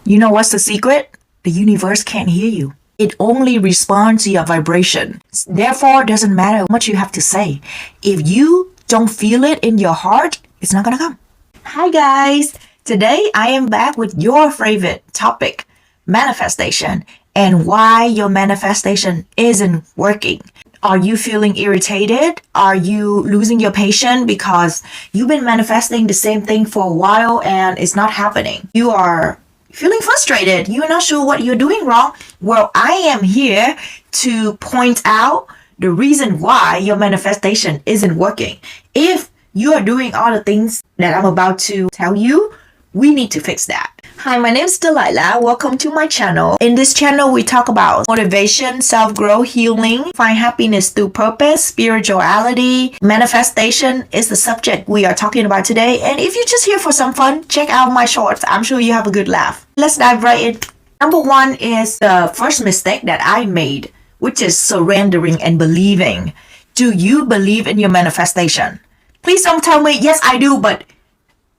You know what's the secret? The universe can't hear you. It only responds to your vibration. Therefore, it doesn't matter how much you have to say. If you don't feel it in your heart, it's not gonna come. Hi guys! Today I am back with your favorite topic, manifestation, and why your manifestation isn't working. Are you feeling irritated? Are you losing your patience because you've been manifesting the same thing for a while and it's not happening? You are feeling frustrated. You're not sure what you're doing wrong. Well, I am here to point out the reason why your manifestation isn't working. If you are doing all the things that I'm about to tell you, we need to fix that. Hi, my name is Delilah. Welcome to my channel. In this channel, we talk about motivation, self-growth, healing, find happiness through purpose, spirituality. Manifestation is the subject we are talking about today. And if you're just here for some fun, check out my shorts. I'm sure you have a good laugh. Let's dive right in. Number one is the first mistake that I made, which is surrendering and believing. Do you believe in your manifestation? Please don't tell me, yes, I do, but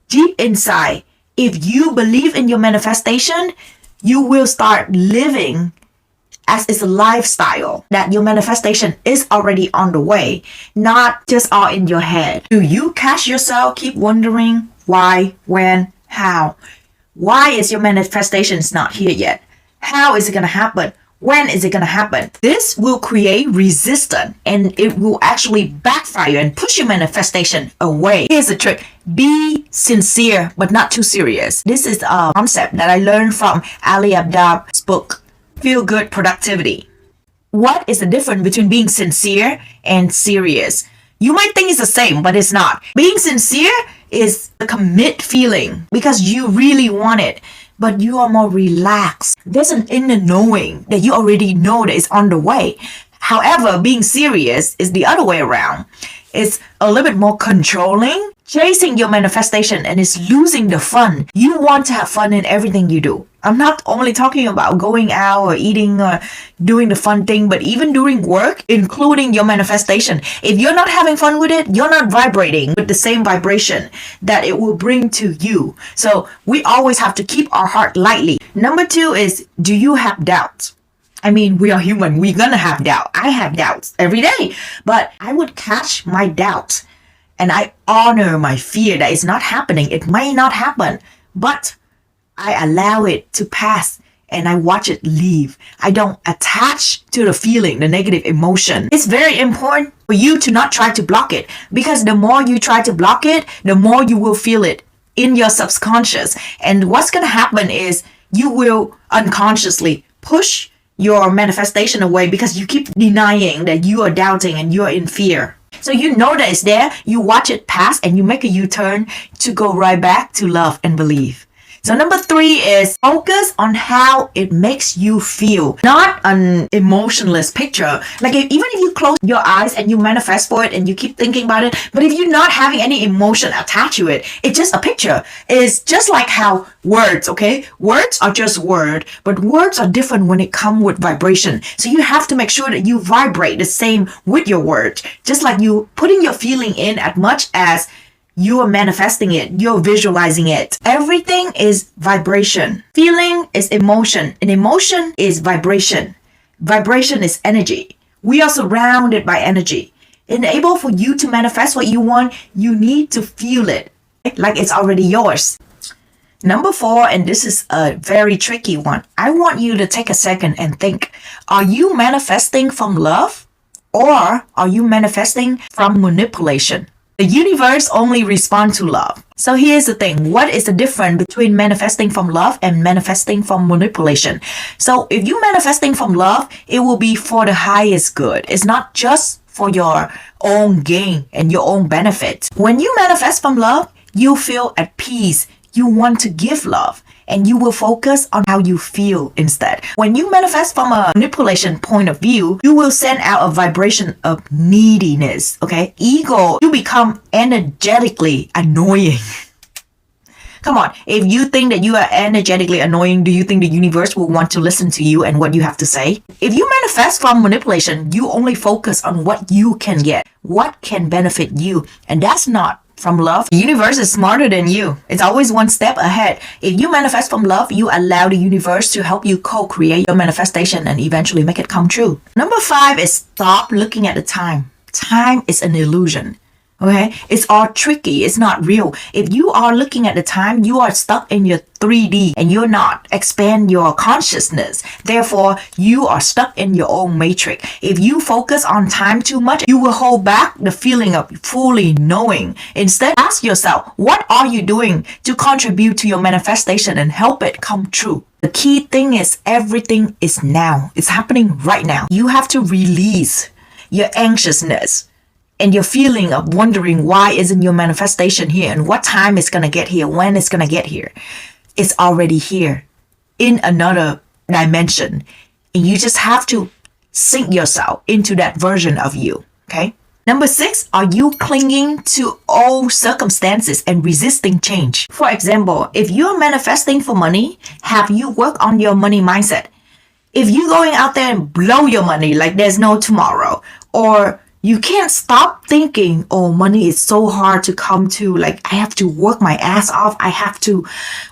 deep inside, if you believe in your manifestation, you will start living as it's a lifestyle that your manifestation is already on the way, not just all in your head. Do you catch yourself keep wondering why, when, how? Why is your manifestation not here yet? How is it going to happen? When is it going to happen? This will create resistance and it will actually backfire and push your manifestation away. Here's the trick. Be sincere, but not too serious. This is a concept that I learned from Ali Abdab's book, Feel Good Productivity. What is the difference between being sincere and serious? You might think it's the same, but it's not. Being sincere is a commit feeling because you really want it, but you are more relaxed. There's an inner knowing that you already know that it's on the way. However, being serious is the other way around. It's a little bit more controlling, chasing your manifestation, and it's losing the fun. You want to have fun in everything you do. I'm not only talking about going out or eating or doing the fun thing, but even doing work, including your manifestation. If you're not having fun with it, you're not vibrating with the same vibration that it will bring to you. So we always have to keep our heart lightly. Number two is, do you have doubts? I mean, we are human. We're gonna have doubt. I have doubts every day, but I would catch my doubts and I honor my fear that it's not happening. It might not happen, but I allow it to pass and I watch it leave. I don't attach to the feeling, the negative emotion. It's very important for you to not try to block it, because the more you try to block it, the more you will feel it in your subconscious. And what's going to happen is you will unconsciously push your manifestation away because you keep denying that you are doubting and you're in fear. So you know that it's there, you watch it pass and you make a U-turn to go right back to love and believe. So number three is focus on how it makes you feel, not an emotionless picture. Like even if you close your eyes and you manifest for it and you keep thinking about it, but if you're not having any emotion attached to it, it's just a picture. It's just like how words, okay? Words are just words, but words are different when it comes with vibration. So you have to make sure that you vibrate the same with your words, just like you putting your feeling in as much as you are manifesting it, you're visualizing it. Everything is vibration. Feeling is emotion, and emotion is vibration. Vibration is energy. We are surrounded by energy. In able for you to manifest what you want, you need to feel it like it's already yours. Number four, and this is a very tricky one. I want you to take a second and think, are you manifesting from love or are you manifesting from manipulation? The universe only responds to love. So here's the thing. What is the difference between manifesting from love and manifesting from manipulation? So if you're manifesting from love, it will be for the highest good. It's not just for your own gain and your own benefit. When you manifest from love, you feel at peace. You want to give love. And you will focus on how you feel instead. When you manifest from a manipulation point of view, you will send out a vibration of neediness, okay? Ego, you become energetically annoying. Come on, if you think that you are energetically annoying, do you think the universe will want to listen to you and what you have to say? If you manifest from manipulation, you only focus on what you can get, what can benefit you, and that's not from love, the universe is smarter than you. It's always one step ahead. If you manifest from love, you allow the universe to help you co-create your manifestation and eventually make it come true. Number 5 is stop looking at the time. Time is an illusion. Okay, it's all tricky. It's not real. If you are looking at the time, you are stuck in your 3D and you're not expand your consciousness. Therefore, you are stuck in your own matrix. If you focus on time too much, you will hold back the feeling of fully knowing. Instead, ask yourself, what are you doing to contribute to your manifestation and help it come true? The key thing is everything is now. It's happening right now. You have to release your anxiousness and your feeling of wondering why isn't your manifestation here and what time it's going to get here, when it's going to get here. It's already here in another dimension. And you just have to sink yourself into that version of you. Okay. Number 6, are you clinging to old circumstances and resisting change? For example, if you're manifesting for money, have you worked on your money mindset? If you're going out there and blow your money like there's no tomorrow, or you can't stop thinking, oh, money is so hard to come to. Like, I have to work my ass off. I have to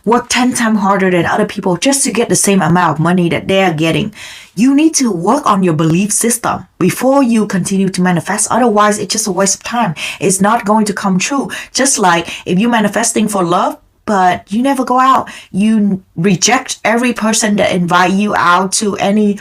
work 10 times harder than other people just to get the same amount of money that they're getting. You need to work on your belief system before you continue to manifest. Otherwise, it's just a waste of time. It's not going to come true. Just like if you're manifesting for love, but you never go out. You reject every person that invite you out to any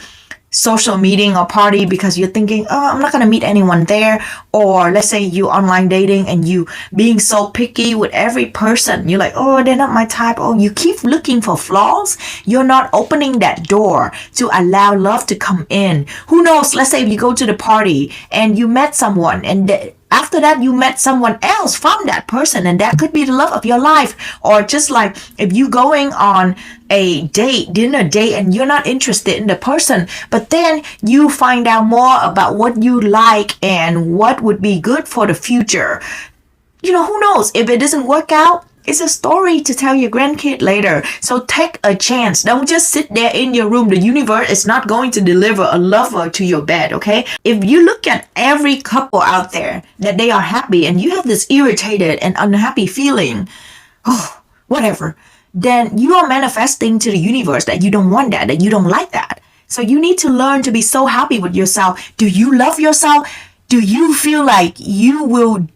social meeting or party because you're thinking, oh, I'm not going to meet anyone there. Or let's say you online dating and you being so picky with every person. You're like, oh, they're not my type. Oh, you keep looking for flaws. You're not opening that door to allow love to come in. Who knows? Let's say if you go to the party and you met someone and after that, you met someone else from that person, and that could be the love of your life. Or just like if you going on a dinner date, and you're not interested in the person, but then you find out more about what you like and what would be good for the future. Who knows? If it doesn't work out, it's a story to tell your grandkid later. So take a chance. Don't just sit there in your room. The universe is not going to deliver a lover to your bed, okay? If you look at every couple out there that they are happy and you have this irritated and unhappy feeling, oh, whatever, then you are manifesting to the universe that you don't want that you don't like that. So you need to learn to be so happy with yourself. Do you love yourself? Do you feel like you will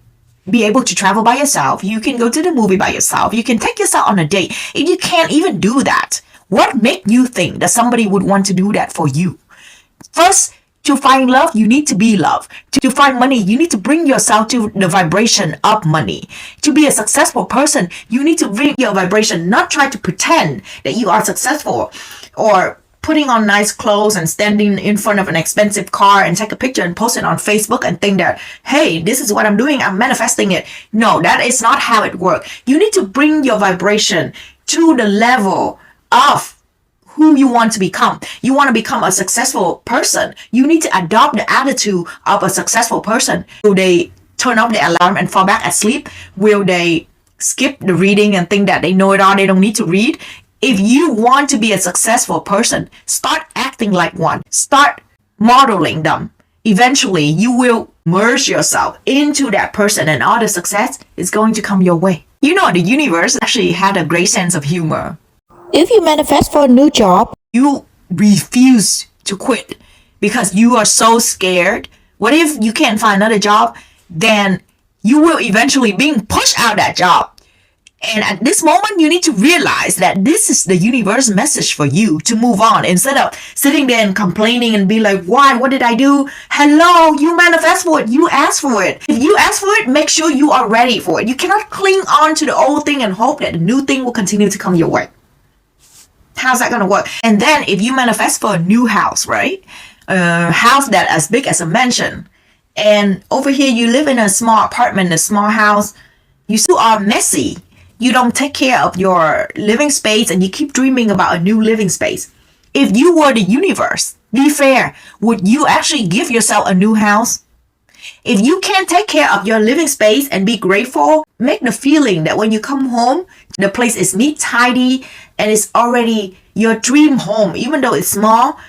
be able to travel by yourself? You can go to the movie by yourself. You can take yourself on a date. If you can't even do that, what makes you think that somebody would want to do that for you? First, to find love, you need to be loved. To find money, you need to bring yourself to the vibration of money. To be a successful person, you need to bring your vibration, not try to pretend that you are successful or putting on nice clothes and standing in front of an expensive car and take a picture and post it on Facebook and think that, hey, this is what I'm doing, I'm manifesting it. No, that is not how it works. You need to bring your vibration to the level of who you want to become. You want to become a successful person. You need to adopt the attitude of a successful person. Will they turn off the alarm and fall back asleep? Will they skip the reading and think that they know it all, they don't need to read? If you want to be a successful person, start acting like one. Start modeling them. Eventually, you will merge yourself into that person and all the success is going to come your way. The universe actually had a great sense of humor. If you manifest for a new job, you refuse to quit because you are so scared. What if you can't find another job? Then you will eventually being pushed out of that job. And at this moment, you need to realize that this is the universe message for you to move on instead of sitting there and complaining and be like, why? What did I do? Hello, you manifest for it. You ask for it. If you ask for it, make sure you are ready for it. You cannot cling on to the old thing and hope that the new thing will continue to come your way. How's that going to work? And then if you manifest for a new house, right? A house that as big as a mansion. And over here, you live in a small apartment, a small house. You still are messy. You don't take care of your living space and you keep dreaming about a new living space. If you were the universe, be fair, would you actually give yourself a new house? If you can't take care of your living space and be grateful, make the feeling that when you come home, the place is neat, tidy, and it's already your dream home, even though it's small.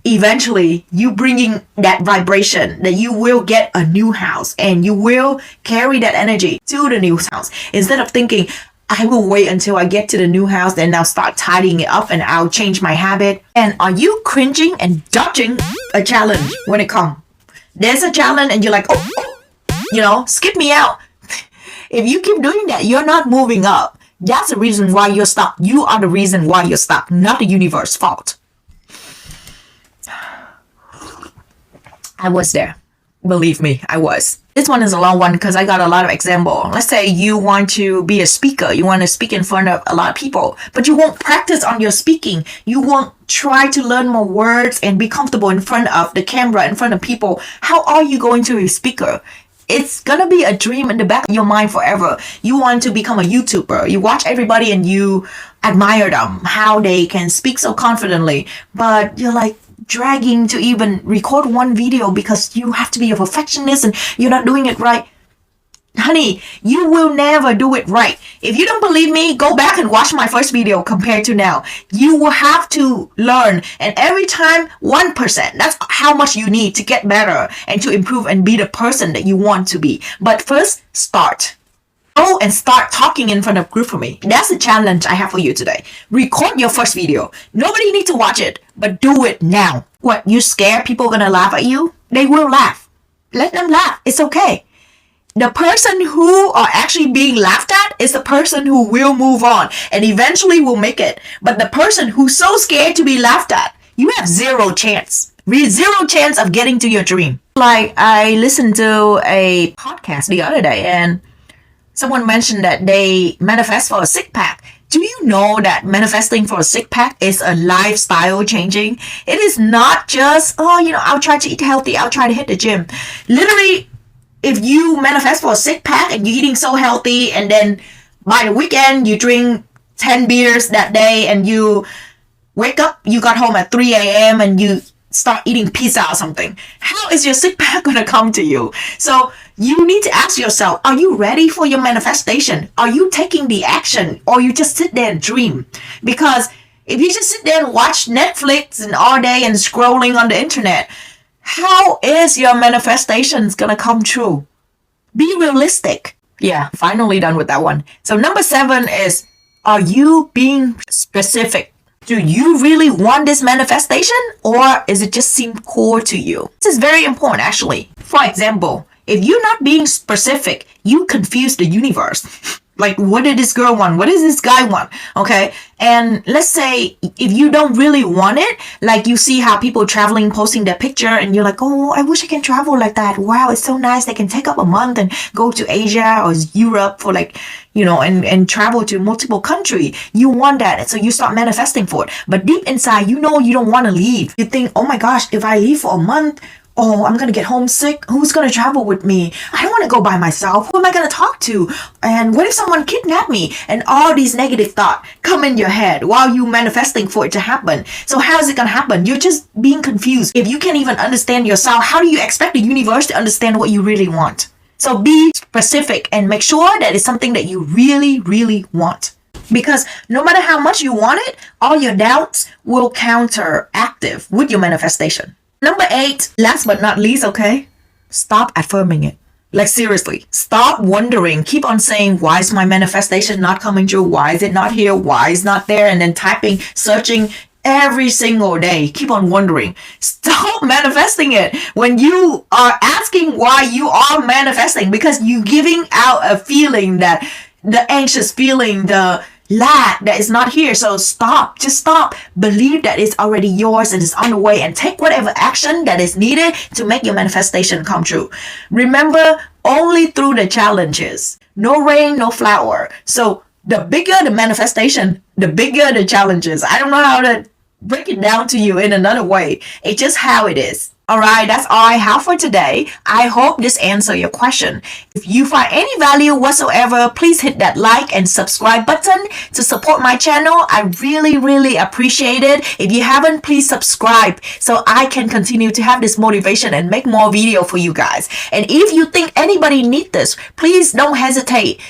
eventually you bringing that vibration that you will get a new house and you will carry that energy to the new house instead of thinking I will wait until I get to the new house and I'll start tidying it up and I'll change my habit. And are you cringing and dodging a challenge when it comes? There's a challenge and you're like, skip me out. If you keep doing that, you're not moving up. That's the reason why you're stuck. You are the reason why you're stuck, not the universe's fault. I was there. Believe me, I was. This one is a long one because I got a lot of example. Let's say you want to be a speaker. You want to speak in front of a lot of people, but you won't practice on your speaking. You won't try to learn more words and be comfortable in front of the camera, in front of people. How are you going to be a speaker? It's gonna be a dream in the back of your mind forever. You want to become a YouTuber. You watch everybody and you admire them, how they can speak so confidently, but you're like, dragging to even record one video because you have to be a perfectionist and you're not doing it right. Honey, you will never do it right. If you don't believe me, go back and watch my first video compared to now. You will have to learn, and every time 1%, that's how much you need to get better and to improve and be the person that you want to be. But first, start. Go and start talking in front of group for me. That's the challenge I have for you today. Record your first video. Nobody needs to watch it, but do it now. What, you scared people gonna laugh at you? They will laugh. Let them laugh. It's okay. The person who are actually being laughed at is the person who will move on and eventually will make it. But the person who's so scared to be laughed at, you have zero chance. Zero chance of getting to your dream. Like, I listened to a podcast the other day and someone mentioned that they manifest for a six-pack. Do you know that manifesting for a six-pack is a lifestyle changing? It is not just, I'll try to eat healthy. I'll try to hit the gym. Literally, if you manifest for a six-pack and you're eating so healthy and then by the weekend you drink 10 beers that day and you wake up, you got home at 3 a.m. and you start eating pizza or something, how is your six-pack going to come to you? So you need to ask yourself, are you ready for your manifestation? Are you taking the action or you just sit there and dream? Because if you just sit there and watch Netflix and all day and scrolling on the internet, how is your manifestations going to come true? Be realistic. Yeah, finally done with that one. So number 7 is, are you being specific? Do you really want this manifestation or is it just seem cool to you? This is very important actually. For example, if you're not being specific, you confuse the universe. Like, what did this girl want? What does this guy want? Okay. And let's say if you don't really want it, like you see how people traveling, posting their picture and you're like, oh, I wish I can travel like that. Wow, it's so nice. They can take up a month and go to Asia or Europe for and travel to multiple countries. You want that. And so you start manifesting for it. But deep inside, you don't want to leave. You think, oh my gosh, if I leave for a month, I'm going to get homesick. Who's going to travel with me? I don't want to go by myself. Who am I going to talk to? And what if someone kidnapped me? And all these negative thoughts come in your head while you manifesting for it to happen. So how is it going to happen? You're just being confused. If you can't even understand yourself, how do you expect the universe to understand what you really want? So be specific and make sure that it's something that you really, really want. Because no matter how much you want it, all your doubts will counteractive with your manifestation. Number 8, last but not least, okay? Stop affirming it. Like seriously, stop wondering. Keep on saying, why is my manifestation not coming true? Why is it not here? Why is it not there? And then typing, searching every single day. Keep on wondering. Stop manifesting it when you are asking why you are manifesting, because you're giving out a feeling, that the anxious feeling, the lack that is not here. So stop. Just stop. Believe that it's already yours and it's on the way, and take whatever action that is needed to make your manifestation come true. Remember, only through the challenges. No rain, no flower. So the bigger the manifestation, the bigger the challenges. I don't know how to break it down to you in another way. It's just how it is. Alright, that's all I have for today. I hope this answered your question. If you find any value whatsoever, please hit that like and subscribe button to support my channel. I really, really appreciate it. If you haven't, please subscribe so I can continue to have this motivation and make more video for you guys. And if you think anybody needs this, please don't hesitate.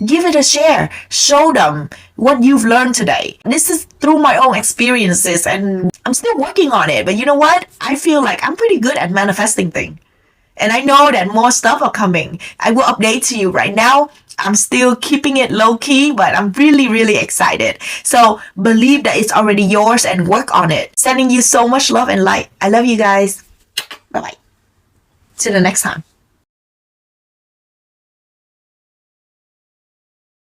Give it a share. Show them what you've learned today. This is through my own experiences, and I'm still working on it, but you know what? I feel like I'm pretty good at manifesting things. And I know that more stuff are coming. I will update to you right now. I'm still keeping it low key, but I'm really, really excited. So believe that it's already yours and work on it. Sending you so much love and light. I love you guys. Bye bye. Till the next time.